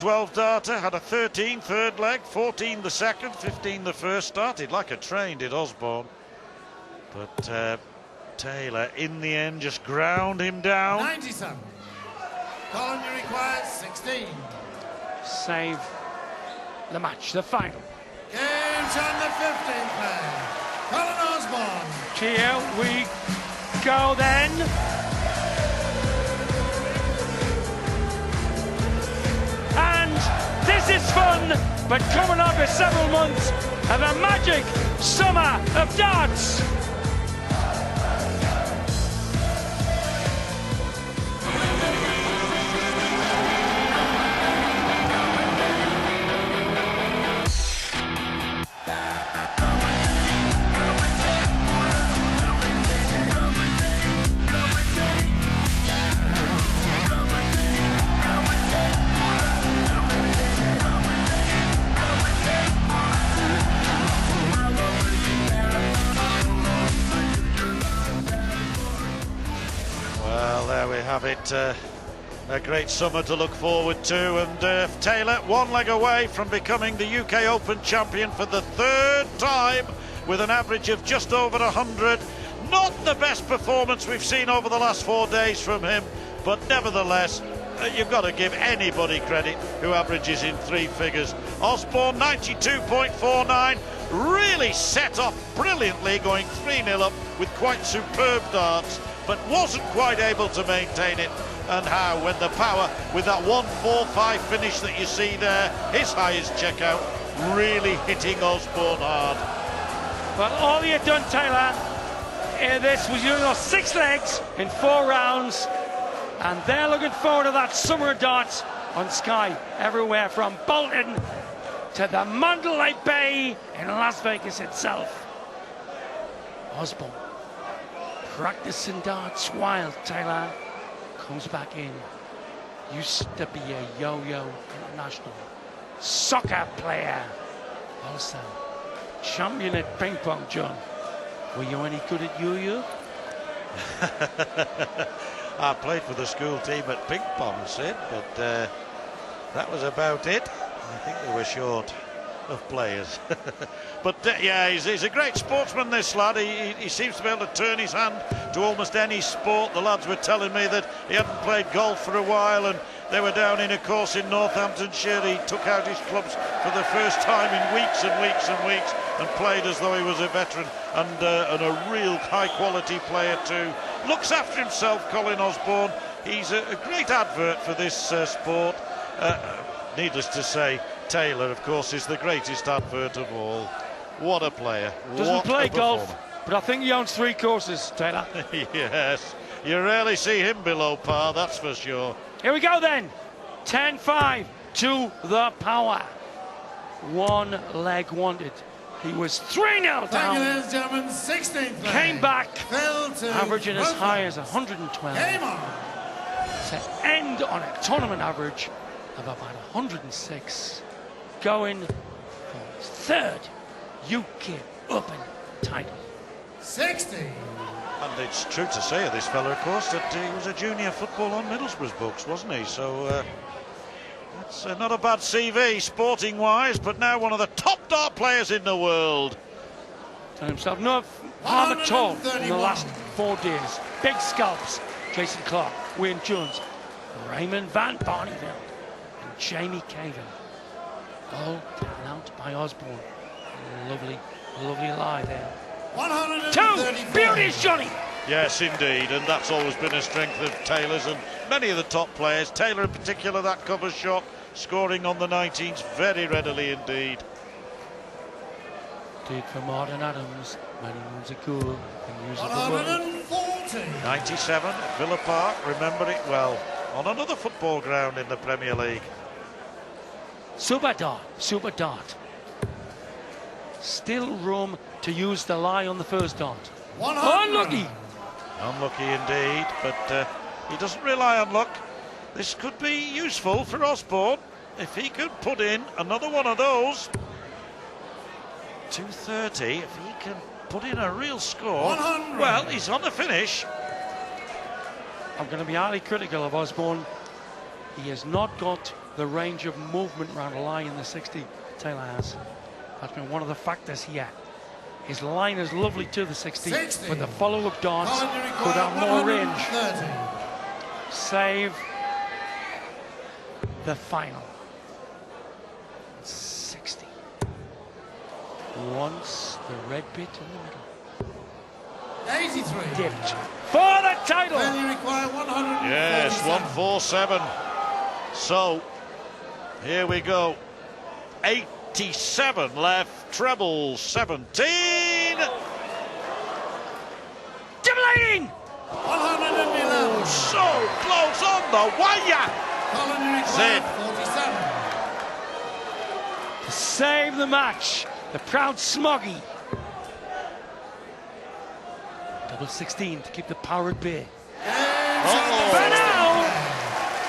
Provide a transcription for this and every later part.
12 darter, had a 13 third leg, 14 the second, 15 the first. Started like a train, did Osborne. But Taylor, in the end, just ground him down. 97. Colin, you require 16. Save the match, the final. Games on the 15th play. Colin Osborne. Here we go then. And this is fun, but coming up is several months of a magic summer of darts. Well, there we have it. A great summer to look forward to, and Taylor one leg away from becoming the UK Open champion for the third time with an average of just over 100. Not the best performance we've seen over the last 4 days from him, but nevertheless, you've got to give anybody credit who averages in 3 figures. Osborne 92.49, really set off brilliantly, going 3-0 up with quite superb darts, but wasn't quite able to maintain it. And how, when the power, with that 1-4-5 finish that you see there, his highest checkout, really hitting Osborne hard. Well, all you've done, Taylor, this was your 6 legs in 4 rounds, and they're looking forward to that summer of darts on Sky everywhere, from Bolton to the Mandalay Bay in Las Vegas itself. Osborne practicing darts while Taylor comes back in. Used to be a yo-yo international soccer player, also champion at ping pong. John, were you any good at yo-yo? I played for the school team at ping pong, Sid, but that was about it. I think they were short of players. But yeah, he's a great sportsman, this lad. He seems to be able to turn his hand to almost any sport. The lads were telling me that he hadn't played golf for a while, and they were down in a course in Northamptonshire. He took out his clubs for the first time in weeks and weeks and weeks, and played as though he was a veteran, and a real high-quality player too. Looks after himself, Colin Osborne. He's a great advert for this sport. Needless to say, Taylor, of course, is the greatest advert of all. What a player. Doesn't play golf, but I think he owns 3 courses, Taylor. Yes, you rarely see him below par, that's for sure. Here we go then. 10-5 to the power. 1 leg wanted. He was 3-0 down. Thank you, ladies and gentlemen. 16th play. Came back, averaging as Brooklyn. high as 112. Game on. To end on a tournament average of about 106. Going for his 3rd UK Open title. 60. And it's true to say of this fella, of course, that he was a junior football on Middlesbrough's books, wasn't he? So that's not a bad CV, sporting-wise, but now one of the top dart players in the world. Done himself no harm at all in the last 4 days. Big scalps. Jason Clark, Wayne Jones, Raymond Van Barneveld, and Jamie Cahill. All taken out by Osborne. Lovely, lovely lie there. 2 beauties, Johnny. Yes, indeed, and that's always been a strength of Taylor's and many of the top players. Taylor in particular, that cover shot, scoring on the 19s very readily indeed. Did for Martin Adams many moons ago in News of the World. 97 at Villa Park, remember it well, on another football ground in the Premier League. Super dart. Still room to use the lie on the first dart. Unlucky. Unlucky indeed, but he doesn't rely on luck. This could be useful for Osborne if he could put in another one of those. 230, if he can put in a real score. 100. Well, he's on the finish. I'm going to be highly critical of Osborne. He has not got the range of movement around a line in the 60 Taylor has. That's been one of the factors here. His line is lovely to the 60, but the follow-up darts could have more range. Save the final. 60. Once the red bit in the middle. 83. Dipped for the title. Then you require 147. Yes, 147. So, here we go. 87 left, treble 17. Jubilating! 111. So close on the wire. Colin, you require 47. To save the match, the proud Smoggy. Double 16 to keep the power at bay. For now!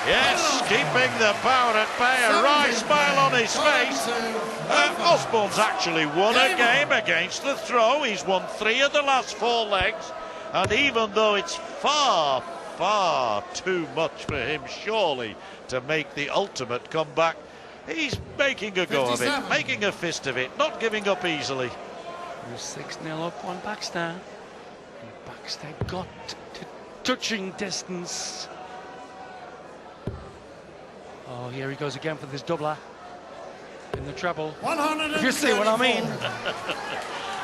Yes, keeping the power at bay, a wry smile on his face. Osborne's actually won a game against the throw. He's won 3 of the last 4 legs. And even though it's far, far too much for him, surely, to make the ultimate comeback, he's making a go of it, making a fist of it, not giving up easily. 6-0 up on Baxter. And Baxter got to touching distance. Oh, here he goes again for this doubler in the treble. If you see what I mean.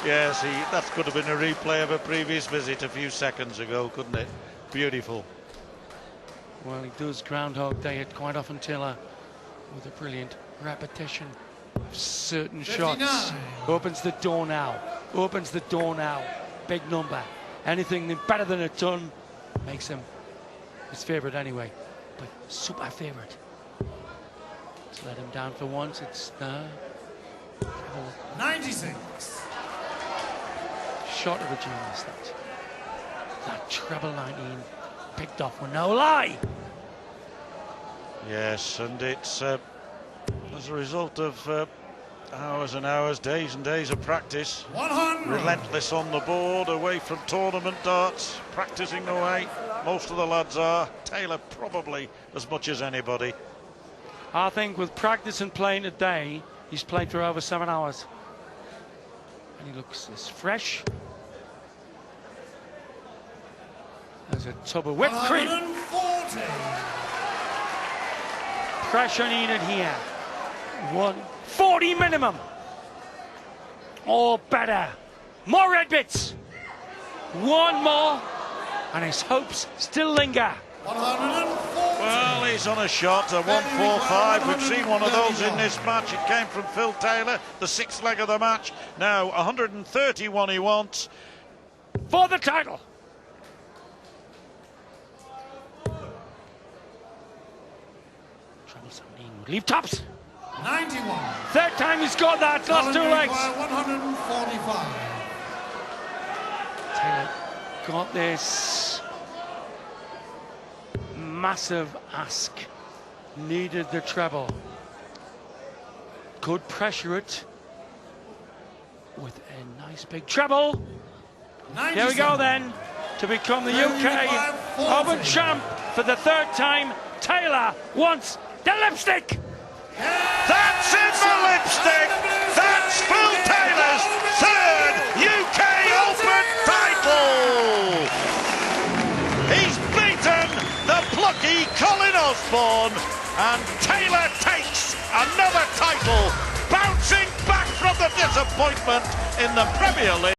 Yes, that could have been a replay of a previous visit a few seconds ago, couldn't it? Beautiful. Well, he does Groundhog Day it quite often, Taylor, with a brilliant repetition of certain 59. shots. Opens the door now. Opens the door now. Big number. Anything better than a ton makes him his favourite anyway. But super favourite. Let's let him down for once. It's 96. Shot of a genius, that treble 19 picked off with no lie. Yes, and it's as a result of hours and hours, days and days of practice. 100. Relentless on the board, away from tournament darts, practicing away. Most of the lads are. Taylor probably as much as anybody. I think with practice and playing today, he's played for over 7 hours. And he looks as fresh as a tub of whipped cream. 140. Pressure needed here. 140 minimum. Or better. More red bits. One more. And his hopes still linger. 140. Well, he's on a shot, a 145. We've seen one of those in this match. It came from Phil Taylor, the 6th leg of the match. Now 131 he wants. For the title. Treble 17 would leave tops. 91. Third time he's got that. Last 2 legs. 145. Taylor got this massive ask. Needed the treble. Could pressure it with a nice big treble. 97. Here we go then, to become the UK Open champ for the 3rd time. Taylor wants the lipstick. That's in the lipstick. That's Phil Taylor's 3rd UK Open title. He's beaten the plucky Colin Osborne, and Taylor takes another title, bouncing back from the disappointment in the Premier League.